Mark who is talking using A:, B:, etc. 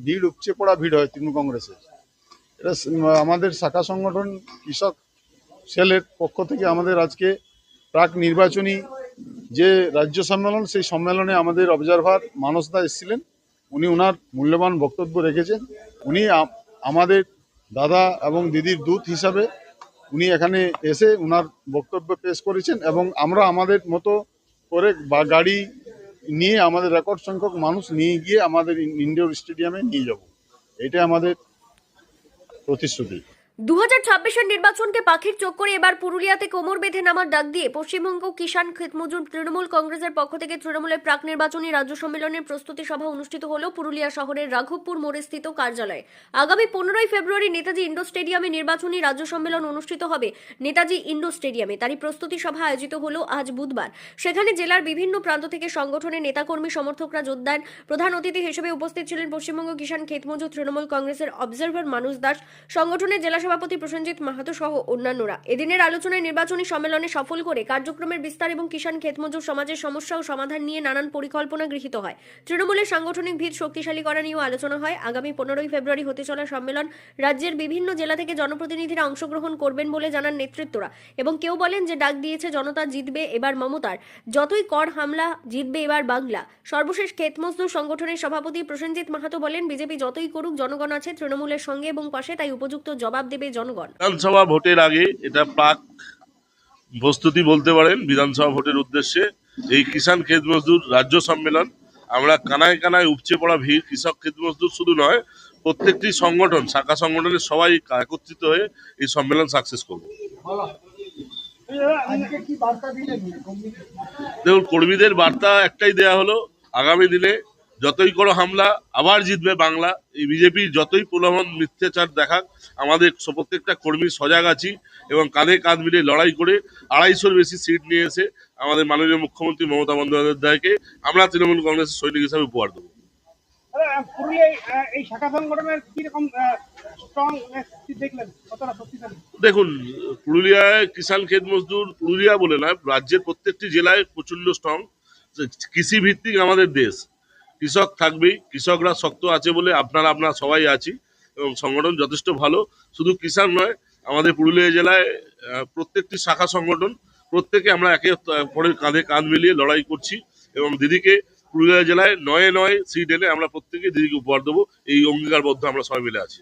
A: ভিড় উপচে পড়া ভিড় হয় তৃণমূল কংগ্রেসে। এটা আমাদের শাখা সংগঠন কৃষক সেলের পক্ষ থেকে আমাদের আজকে প্রাক নির্বাচনী যে রাজ্য সম্মেলন, সেই সম্মেলনে আমাদের অবজারভার মানস দা এসেছিলেন। উনি ওনার মূল্যবান বক্তব্য রেখেছেন। উনি আমাদের দাদা এবং দিদির দূত হিসাবে উনি এখানে এসে ওনার বক্তব্য পেশ করেছেন এবং আমরা আমাদের মতো করে গাড়ি নিয়ে আমাদের রেকর্ড সংখ্যক মানুষ নিয়ে গিয়ে আমাদের ইনডোর স্টেডিয়ামে নিয়ে যাব। এটা আমাদের প্রতিশ্রুতি।
B: 2026-এর নির্বাচনকে পাখির চোখ করে এবার পুরুলিয়াতে কোমর বেঁধে নামার ডাক দিয়ে পশ্চিমবঙ্গ কিষাণ ক্ষেতমজুর তৃণমূল কংগ্রেসের পক্ষ থেকে তৃণমূলের প্রাক নির্বাচনী রাজ্য সম্মেলনের প্রস্তুতি সভা অনুষ্ঠিত হল পুরুলিয়া শহরের রাঘবপুর মোড়ে স্থিত কার্যালয়ে। আগামী 15ই ফেব্রুয়ারি নেতাজি ইন্ডোর স্টেডিয়ামে নির্বাচনী রাজ্য সম্মেলন অনুষ্ঠিত হবে নেতাজি ইন্ডোর স্টেডিয়ামে। তারই প্রস্তুতি সভা আয়োজিত হলো আজ বুধবার। সেখানে জেলার বিভিন্ন প্রান্ত থেকে সংগঠনের নেতাকর্মী সমর্থকরা যোগ দেন। প্রধান অতিথি হিসেবে উপস্থিত ছিলেন পশ্চিমবঙ্গ কিষাণ ক্ষেতমজুর তৃণমূল কংগ্রেসের অবজারভার মানুষ দাস, সংগঠনের জেলা সভাপতি প্রসেনজিৎ মাহাতো সহ অন্যান্যরা। এদিনের আলোচনায় নির্বাচনী সম্মেলনে সফল করে কার্যক্রমের বিস্তার এবং কিষাণ ক্ষেতমজুর সমাজের সমস্যা ও সমাধান নিয়ে নানান পরিকল্পনা গৃহীত হয়। তৃণমূলের সাংগঠনিক ভিত শক্তিশালী করা নিয়েও আলোচনা হয়। আগামী 15ই ফেব্রুয়ারি হতে চলা সম্মেলন রাজ্যের বিভিন্ন জেলা থেকে জনপ্রতিনিধিরা অংশগ্রহণ করবেন বলে জানান নেতৃত্বরা। এবং কেউ বলেন যে ডাক দিয়েছে জনতা, জিতবে এবার মমতার, যতই কর হামলা জিতবে এবার বাংলা। সর্বশেষ ক্ষেতমজদুর সংগঠনের সভাপতি প্রসেনজিৎ মাহাতো বলেন, বিজেপি যতই করুক জনগণ আছে তৃণমূলের সঙ্গে এবং পাশে, তাই উপযুক্ত জবাব দেবে জনগণ।
C: বিধানসভা ভোটের আগে এটা প্রাক প্রস্তুতি বলতে পারেন। বিধানসভা ভোটের উদ্দেশ্যে এই কিষাণ ক্ষেত মজদুর রাজ্য সম্মেলন, আমরা কানায় কানায় উপচে পড়া ভিড়, কৃষক ক্ষেত মজদুর শুধু নয়, প্রত্যেকটি সংগঠন, শাখা সংগঠনের সবাই একত্রিত হয়ে এই সম্মেলন সাকসেস করব। দেখুন, কর্মীদের বার্তা একটাই দেয়া হলো, আগামী দিনে যতই করো হামলা আবার জিতবে বাংলা। এই বিজেপি যতই প্রলোভন মিথ্যাচার দেখাক, আমাদের প্রত্যেকটা কর্মী সজাগ আছি এবং কাঁধে কাঁধ মিলিয়ে লড়াই করে 250-র বেশি সিট নিয়ে এসে আমাদের মাননীয় মুখ্যমন্ত্রী মমতা বন্দ্যোপাধ্যায়কে আমরা তৃণমূল কংগ্রেসের সৈনিক হিসাবে উপহার দেবো। দেখুন, পুরুলিয়ায় কিষাণ ক্ষেত মজদুর, পুরুলিয়া বলে নয়, রাজ্যের প্রত্যেকটি জেলায় প্রচন্ড স্ট্রং। কৃষি ভিত্তিক আমাদের দেশ, কৃষক থাকবেই, কৃষকরা শক্ত আছে বলে আপনারা সবাই আছি এবং সংগঠন যথেষ্ট ভালো। শুধু কিষাণ নয়, আমাদের পুরুলিয়া জেলায় প্রত্যেকটি শাখা সংগঠন, প্রত্যেকে আমরা একে পরের কাঁধে কাঁধ মিলিয়ে লড়াই করছি এবং দিদিকে পুরুলিয়া জেলায় 9-9 সিট এনে আমরা প্রত্যেকে দিদিকে উপহার দেবো, এই অঙ্গীকারবদ্ধ আমরা সবাই মিলে আছি।